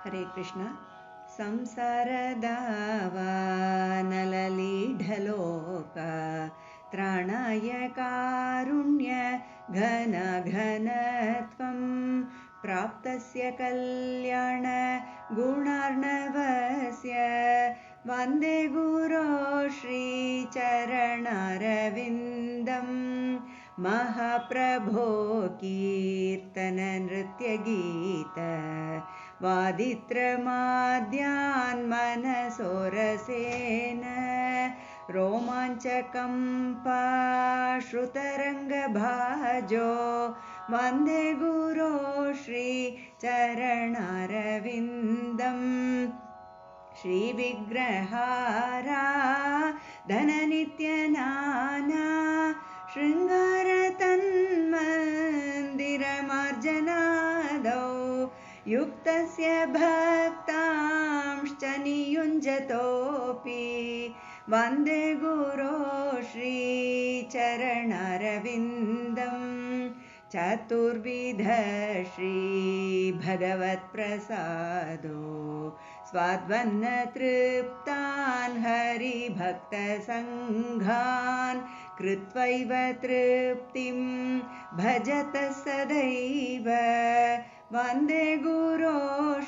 हरे कृष्ण। संसारदावानललीढलोक त्राणाय कारुण्य घन घनत्वं प्राप्तस्य कल्याण गुणार्णवस्य वन्दे गुरो श्रीचरणारविन्दं महाप्रभो कीर्तन नृत्यगीत वादित्रमाद्यान् मनसोरसेन रोमाञ्चकम्पाश्रुतरङ्गभाजो वन्दे गुरो श्रीचरणारविन्दम् श्रीविग्रहाराधननित्यनाना शृङ्गारतन्मन्दिरमार्जनादौ युक्तस्य भक्तांश्च नियुञ्जतोऽपि वन्दे गुरो श्रीचरणारविन्दम् चतुर्विध श्रीभगवत्प्रसादो स्वाद्वन्नतृप्तान् हरिभक्तसङ्घान् कृत्वैव तृप्तिं भजत सदैव वन्दे गुरो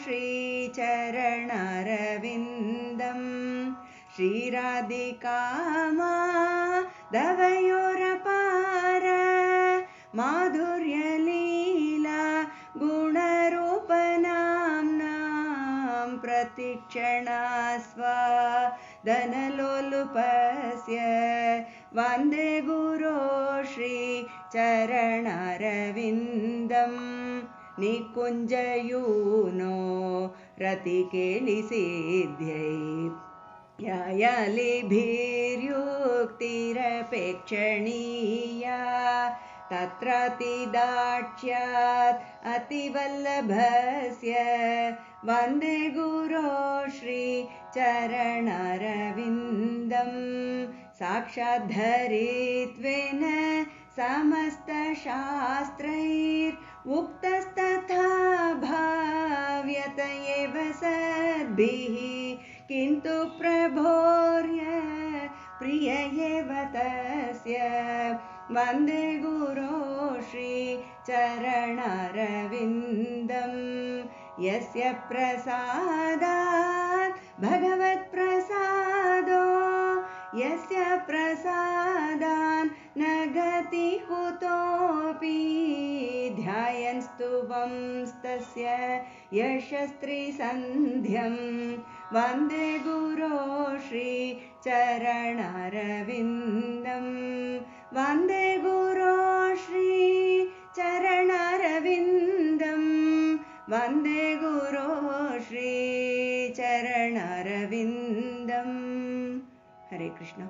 श्रीचरणारविन्दम् श्रीराधिकामाधवयोरपार माधुर्यलीला गुणरूपनाम्नां प्रतिक्षणास्वादनलोलुपस्य वन्दे गुरो श्रीचरणारविन्दम् निकुञ्जयूनो रतिकेलिसिद्ध्यै यायालिभिर्युक्तिरपेक्षणीया तत्रातिदाक्ष्यात् अतिवल्लभस्य वन्दे गुरो श्रीचरणारविन्दम् साक्षाद्धरित्वेन समस्तशास्त्रैरुक्तस्तथा भाव्यत एव सद्भिः किन्तु प्रभोर्य प्रिय एव तस्य वन्दे गुरो श्रीचरणारविन्दम् यस्य प्रसादात् भगवत्प्रसादो यस्य प्रसादान् न गति कुतोऽपि ध्यायन् स्तुवंस्तस्य यशस्त्रिसन्ध्यं वन्दे गुरो श्रीचरणारविन्दम् वन्दे गुरो श्रीचरणारविन्दम् वन्दे गुरो श्रीचरणारविन्दम्। हरे कृष्ण।